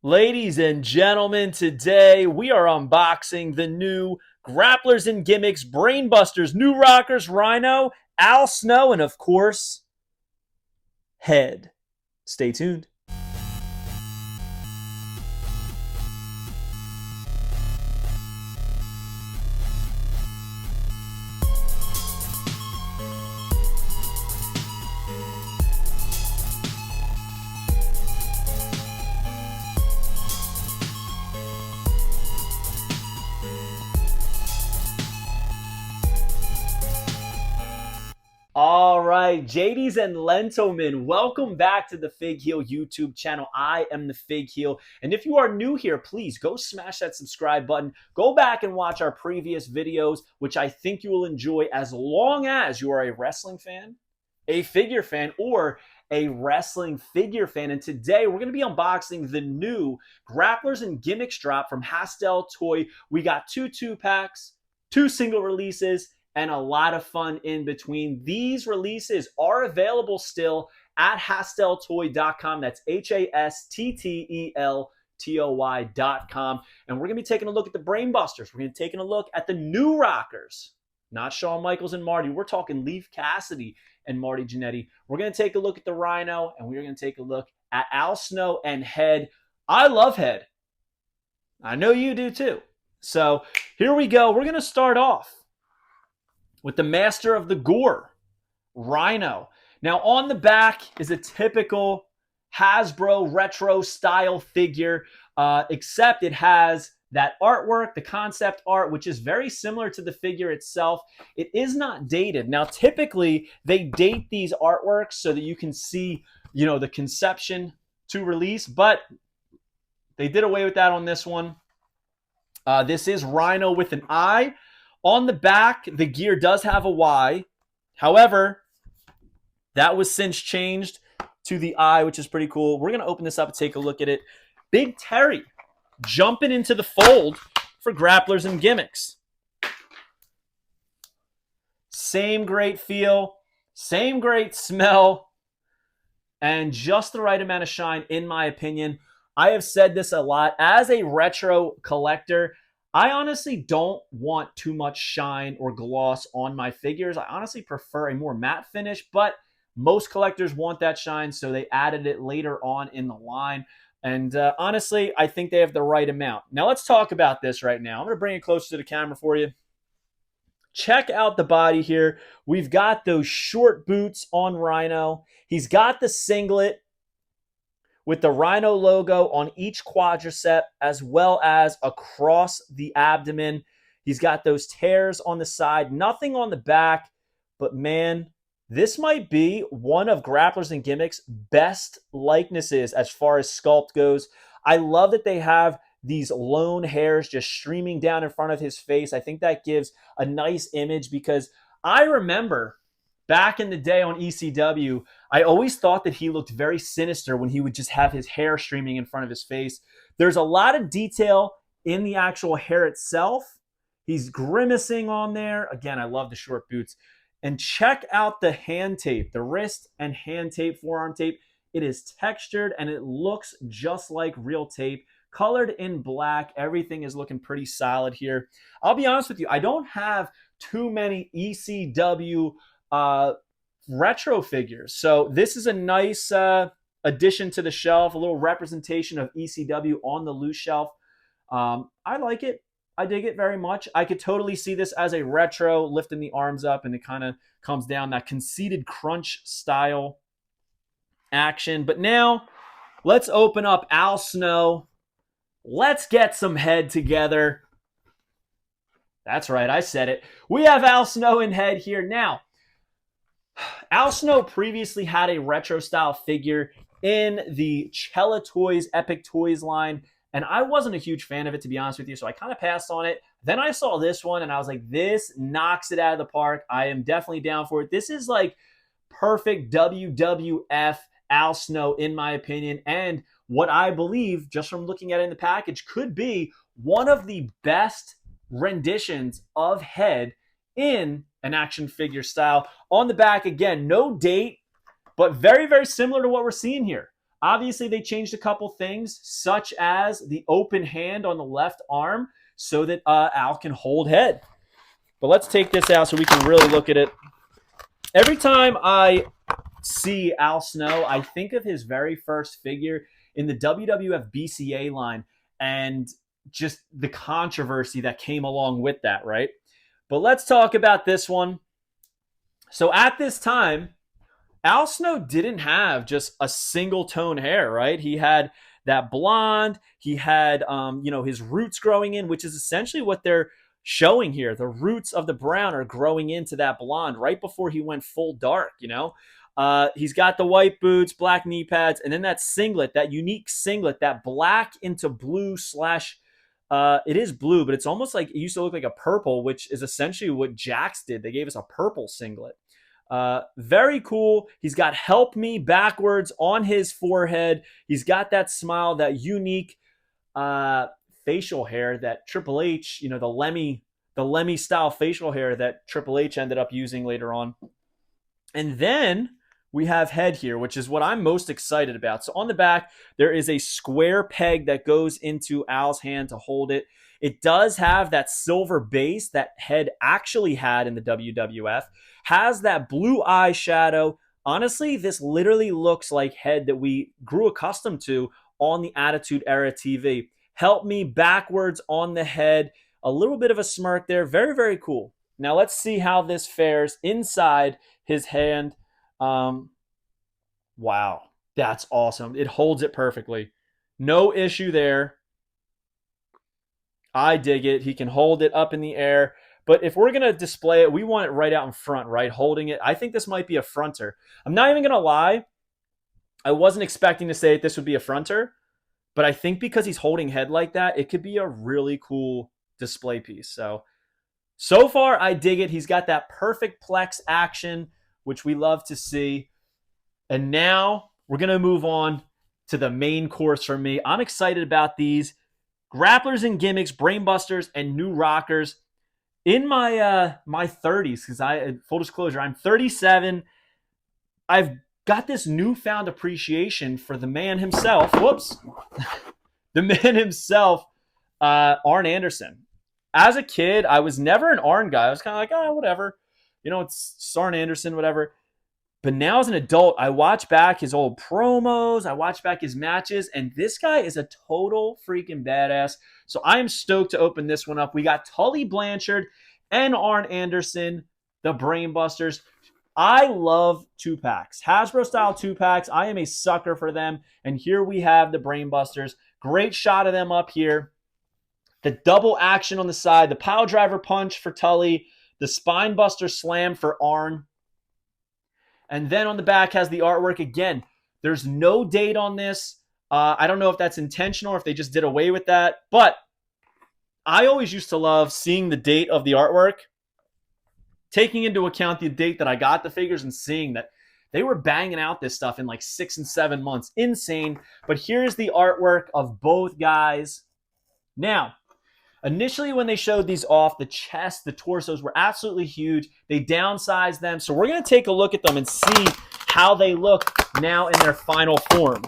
Ladies and gentlemen, today we are unboxing the new Grapplers and Gimmicks, Brainbusters, New Rockers, Rhino, Al Snow, and of course, Head. Stay tuned. All right, JDs and Lentomen, welcome back to the Fig Heel YouTube channel. I am the Fig Heel, and if you are new here, please go smash that subscribe button. Go back and watch our previous videos, which I think you will enjoy as long as you are a wrestling fan, a figure fan, or a wrestling figure fan. And today we're going to be unboxing the new Grapplers and Gimmicks drop from Hastel Toy. We got two 2-packs, two single releases, and a lot of fun in between. These releases are available still at hasteltoy.com. That's HASTTELTOY.com. And we're going to be taking a look at the Brainbusters. We're going to be taking a look at the New Rockers. Not Shawn Michaels and Marty. We're talking Leif Cassidy and Marty Janetti. We're going to take a look at the Rhino, and we're going to take a look at Al Snow and Head. I love Head. I know you do too. So here we go. We're going to start off with the master of the gore, Rhino. Now on the back is a typical Hasbro retro style figure, except it has that artwork, the concept art, which is very similar to the figure itself. It is not dated. Now typically they date these artworks so that you can see, the conception to release, but they did away with that on this one. This is Rhino with an eye. On the back, the gear does have a Y. However, that was since changed to the I, which is pretty cool. We're going to open this up and take a look at it. Big Terry jumping into the fold for Grapplers and Gimmicks. Same great feel, same great smell, and just the right amount of shine, in my opinion. I have said this a lot. As a retro collector, I honestly don't want too much shine or gloss on my figures. I honestly prefer a more matte finish, but most collectors want that shine, so they added it later on in the line. And honestly, I think they have the right amount. Now let's talk about this right now. I'm going to bring it closer to the camera for you. Check out the body here. We've got those short boots on Rhino. He's got the singlet with the Rhino logo on each quadricep, as well as across the abdomen. He's got those tears on the side, nothing on the back, but man, this might be one of Grapplers and Gimmicks' best likenesses as far as sculpt goes. I love that they have these lone hairs just streaming down in front of his face. I think that gives a nice image, because I remember back in the day on ECW, I always thought that he looked very sinister when he would just have his hair streaming in front of his face. There's a lot of detail in the actual hair itself. He's grimacing on there. Again, I love the short boots. And check out the hand tape, the wrist and hand tape, forearm tape. It is textured and it looks just like real tape, colored in black. Everything is looking pretty solid here. I'll be honest with you, I don't have too many ECW retro figures, so this is a nice addition to the shelf, a little representation of ECW on the loose shelf. I like it. I dig it very much. I could totally see this as a retro, lifting the arms up and it kind of comes down, that conceited crunch style action. But now let's open up Al Snow. Let's get some Head together. That's right, I said it. We have Al Snow and Head here. Now, Al Snow previously had a retro style figure in the Cella Toys Epic Toys line, and I wasn't a huge fan of it, to be honest with you, so I kind of passed on it. Then I saw this one and I was like, this knocks it out of the park. I am definitely down for it. This is like perfect WWF Al Snow, in my opinion, and what I believe, just from looking at it in the package, could be one of the best renditions of Head in an action figure style. On the back, again, no date, but very, very similar to what we're seeing here. Obviously, they changed a couple things, such as the open hand on the left arm so that Al can hold head. But let's take this out so we can really look at it. Every time I see Al Snow, I think of his very first figure in the WWF BCA line and just the controversy that came along with that, right? But let's talk about this one. So at this time, Al Snow didn't have just a single tone hair, right? He had that blonde. He had, his roots growing in, which is essentially what they're showing here. The roots of the brown are growing into that blonde right before he went full dark, He's got the white boots, black knee pads, and then that singlet, that unique singlet, that black into blue slash, it is blue, but it's almost like it used to look like a purple, which is essentially what Jax did. They gave us a purple singlet. Very cool. He's got "Help Me" backwards on his forehead. He's got that smile, that unique facial hair that Triple H, the Lemmy style facial hair that Triple H ended up using later on. And then we have head here, which is what I'm most excited about. So on the back, there is a square peg that goes into Al's hand to hold it. It does have that silver base that head actually had in the WWF. Has that blue eyeshadow. Honestly, this literally looks like head that we grew accustomed to on the Attitude Era TV. "Help Me" backwards on the head. A little bit of a smirk there. Very, very cool. Now let's see how this fares inside his hand. Wow, that's awesome. It holds it perfectly. No issue there. I dig it. He can hold it up in the air. But if we're going to display it, we want it right out in front, right? Holding it. I think this might be a fronter. I'm not even going to lie. I wasn't expecting to say that this would be a fronter. But I think because he's holding head like that, it could be a really cool display piece. So far, I dig it. He's got that perfect plex action, which we love to see. And now we're going to move on to the main course for me. I'm excited about these Grapplers and Gimmicks, Brainbusters, and New Rockers. In my 30s, because full disclosure, I'm 37. I've got this newfound appreciation for the man himself. Whoops. The man himself, Arn Anderson. As a kid, I was never an Arn guy. I was kind of like, whatever. It's Arn Anderson, whatever. But now as an adult, I watch back his old promos. I watch back his matches. And this guy is a total freaking badass. So I am stoked to open this one up. We got Tully Blanchard and Arn Anderson, the Brainbusters. I love 2-packs. Hasbro-style 2-packs. I am a sucker for them. And here we have the Brainbusters. Great shot of them up here. The double action on the side. The pile driver punch for Tully. The spine buster slam for Arn. And then on the back has the artwork. Again, there's no date on this. I don't know if that's intentional or if they just did away with that. But I always used to love seeing the date of the artwork, taking into account the date that I got the figures and seeing that they were banging out this stuff in like 6 and 7 months. Insane. But here's the artwork of both guys. Now, initially, when they showed these off, the chest, the torsos were absolutely huge. They downsized them. So we're going to take a look at them and see how they look now in their final form.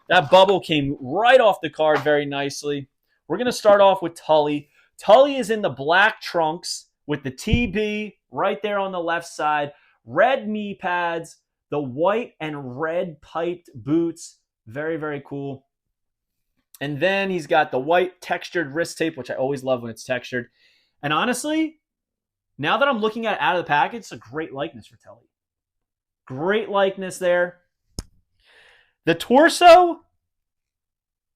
That bubble came right off the card very nicely. We're going to start off with Tully. Tully is in the black trunks with the TB right there on the left side. Red knee pads, the white and red piped boots. Very, very cool. And then he's got the white textured wrist tape, which I always love when it's textured. And honestly, now that I'm looking at it out of the package, it's a great likeness for Tully. Great likeness there. The torso,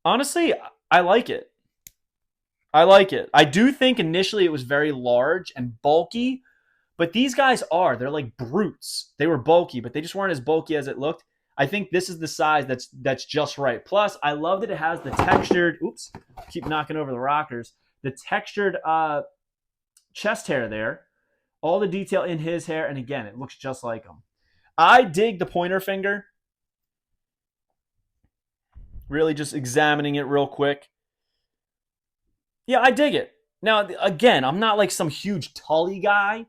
honestly, I like it. I like it. I do think initially it was very large and bulky, but these guys they're like brutes. They were bulky, but they just weren't as bulky as it looked. I think this is the size that's just right. Plus, I love that it has the textured, keep knocking over the rockers, the textured chest hair there. All the detail in his hair, and again, it looks just like him. I dig the pointer finger. Really just examining it real quick. Yeah, I dig it. Now, again, I'm not like some huge Tully guy.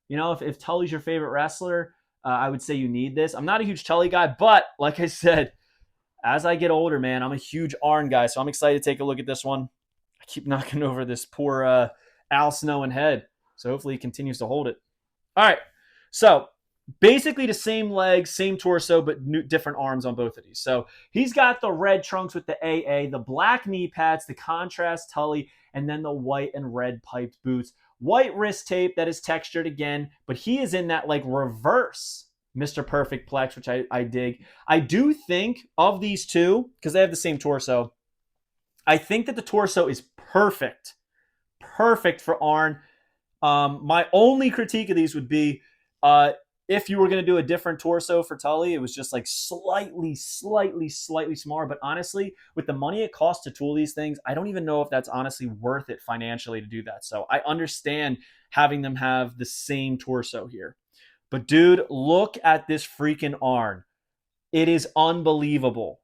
If Tully's your favorite wrestler, I would say you need this. I'm not a huge Tully guy, but like I said, as I get older, man, I'm a huge Arn guy, so I'm excited to take a look at this one. I keep knocking over this poor Al Snow and head, so hopefully he continues to hold it. All right, so basically the same legs, same torso, but different arms on both of these. So he's got the red trunks with the AA, the black knee pads, the contrast Tully, and then the white and red piped boots. White wrist tape that is textured again, but he is in that like reverse Mr. Perfect Plex, which I dig. I do think of these two, because they have the same torso, I think that the torso is perfect. Perfect for Arn. My only critique of these would be if you were going to do a different torso for Tully, it was just like slightly smaller. But honestly, with the money it costs to tool these things, I don't even know if that's honestly worth it financially to do that. So I understand having them have the same torso here. But dude, look at this freaking Arn. It is unbelievable.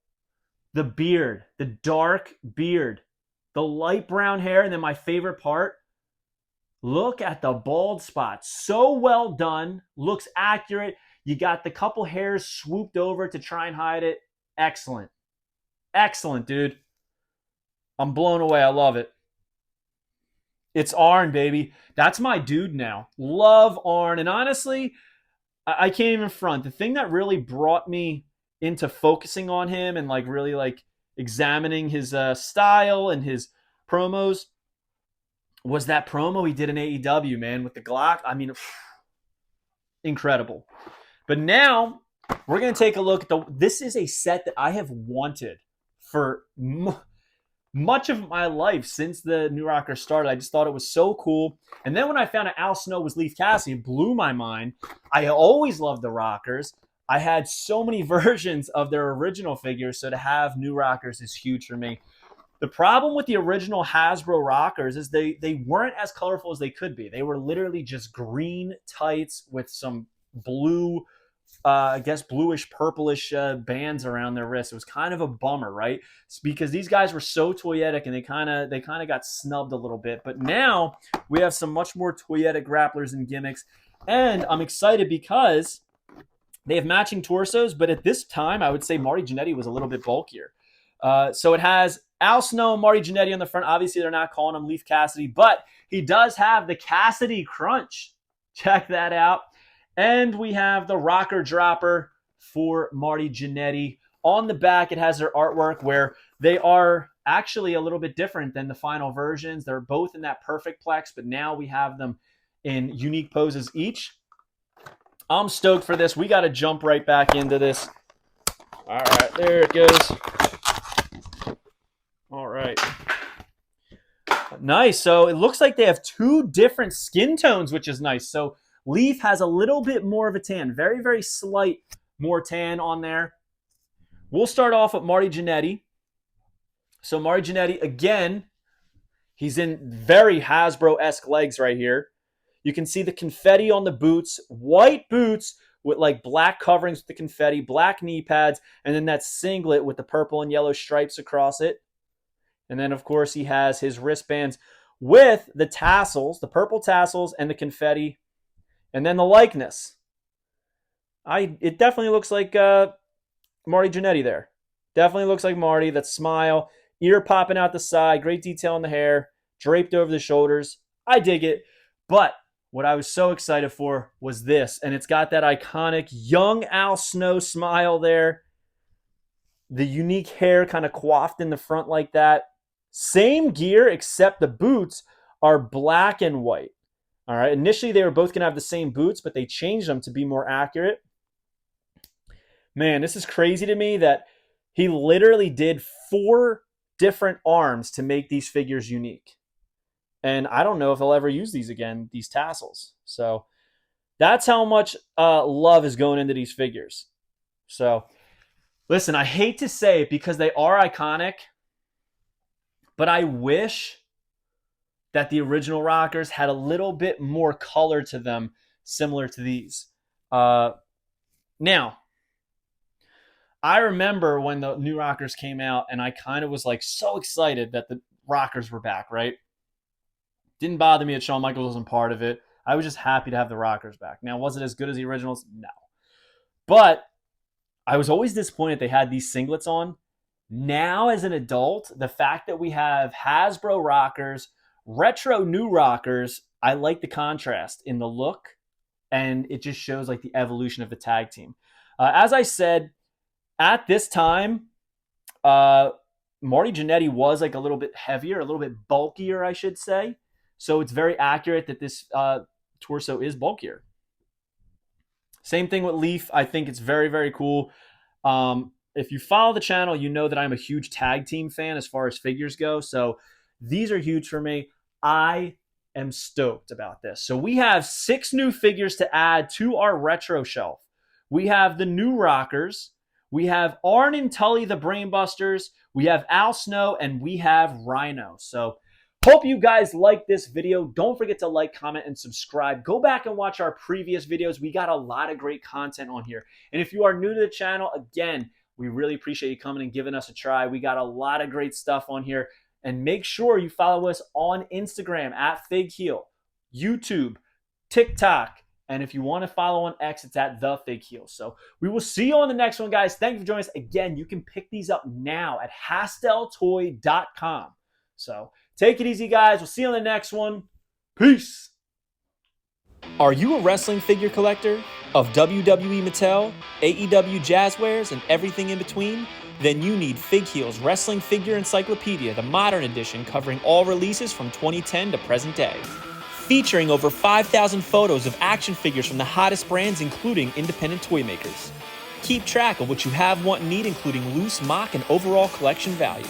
The beard, the dark beard, the light brown hair, and then my favorite part, look at the bald spot. So well done. Looks accurate. You got the couple hairs swooped over to try and hide it. Excellent. Excellent, dude. I'm blown away. I love it. It's Arn, baby. That's my dude now. Love Arn. And honestly, I can't even front. The thing that really brought me into focusing on him and like really like examining his style and his promos was that promo he did in AEW, man, with the Glock. I mean, incredible. But now we're going to take a look at this is a set that I have wanted for much of my life since the New Rockers started. I just thought it was so cool. And then when I found out Al Snow was Leif Cassidy, it blew my mind. I always loved the Rockers. I had so many versions of their original figures, so to have New Rockers is huge for me. The problem with the original Hasbro Rockers is they weren't as colorful as they could be. They were literally just green tights with some blue, I guess bluish, purplish bands around their wrists. It was kind of a bummer, right? It's because these guys were so toyetic and they kind of got snubbed a little bit. But now we have some much more toyetic grapplers and gimmicks, and I'm excited because they have matching torsos. But at this time, I would say Marty Janetti was a little bit bulkier. So it has Al Snow and Marty Janetti on the front. Obviously, they're not calling him Leif Cassidy, but he does have the Cassidy Crunch. Check that out. And we have the Rocker Dropper for Marty Janetti. On the back, it has their artwork where they are actually a little bit different than the final versions. They're both in that perfect plex, but now we have them in unique poses each. I'm stoked for this. We got to jump right back into this. All right, there it goes. All right. Nice. So it looks like they have two different skin tones, which is nice. So Leif has a little bit more of a tan. Very, very slight more tan on there. We'll start off with Marty Janetti. So Marty Janetti, again, he's in very Hasbro-esque legs right here. You can see the confetti on the boots. White boots with like black coverings with the confetti, black knee pads, and then that singlet with the purple and yellow stripes across it. And then, of course, he has his wristbands with the tassels, the purple tassels and the confetti. And then the likeness. It definitely looks like Marty Janetti there. Definitely looks like Marty. That smile, ear popping out the side, great detail in the hair, draped over the shoulders. I dig it. But what I was so excited for was this. And it's got that iconic young Al Snow smile there. The unique hair kind of coiffed in the front like that. Same gear, except the boots are black and white. All right. Initially, they were both going to have the same boots, but they changed them to be more accurate. Man, this is crazy to me that he literally did 4 different arms to make these figures unique. And I don't know if he'll ever use these again, these tassels. So that's how much love is going into these figures. So listen, I hate to say it because they are iconic, but I wish that the original Rockers had a little bit more color to them, similar to these. Now, I remember when the new Rockers came out, and I kind of was like so excited that the Rockers were back, right? Didn't bother me that Shawn Michaels wasn't part of it. I was just happy to have the Rockers back. Now, was it as good as the originals? No. But I was always disappointed they had these singlets on. Now, as an adult, the fact that we have Hasbro rockers, retro new rockers, I like the contrast in the look, and it just shows like the evolution of the tag team. As I said, at this time, Marty Janetti was like a little bit heavier, a little bit bulkier, I should say. So it's very accurate that this torso is bulkier. Same thing with Leaf. I think it's very, very cool. If you follow the channel, you know that I'm a huge tag team fan as far as figures go. So these are huge for me. I am stoked about this. So we have 6 new figures to add to our retro shelf. We have the new Rockers. We have Arn and Tully, the Brainbusters. We have Al Snow, and we have Rhino. So hope you guys like this video. Don't forget to like, comment, and subscribe. Go back and watch our previous videos. We got a lot of great content on here. And if you are new to the channel, again, we really appreciate you coming and giving us a try. We got a lot of great stuff on here. And make sure you follow us on Instagram at FigHeal, YouTube, TikTok, and if you want to follow on X, it's at The Fig Heel. So we will see you on the next one, guys. Thank you for joining us. Again, you can pick these up now at HastelToy.com. So take it easy, guys. We'll see you on the next one. Peace. Are you a wrestling figure collector of WWE Mattel, AEW Jazzwares, and everything in between? Then you need Fig Heel's Wrestling Figure Encyclopedia, the modern edition covering all releases from 2010 to present day. Featuring over 5,000 photos of action figures from the hottest brands, including independent toy makers. Keep track of what you have, want, and need, including loose, mock, and overall collection value.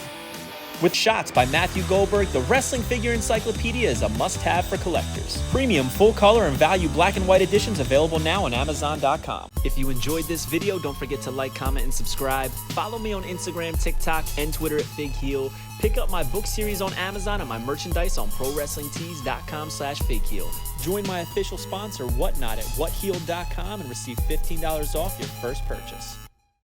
With shots by Matthew Goldberg, the Wrestling Figure Encyclopedia is a must-have for collectors. Premium, full-color, and value black and white editions available now on Amazon.com. If you enjoyed this video, don't forget to like, comment, and subscribe. Follow me on Instagram, TikTok, and Twitter at FigHeal. Pick up my book series on Amazon and my merchandise on ProWrestlingTees.com/FigHeal. Join my official sponsor, Whatnot, at WhatHeal.com and receive $15 off your first purchase.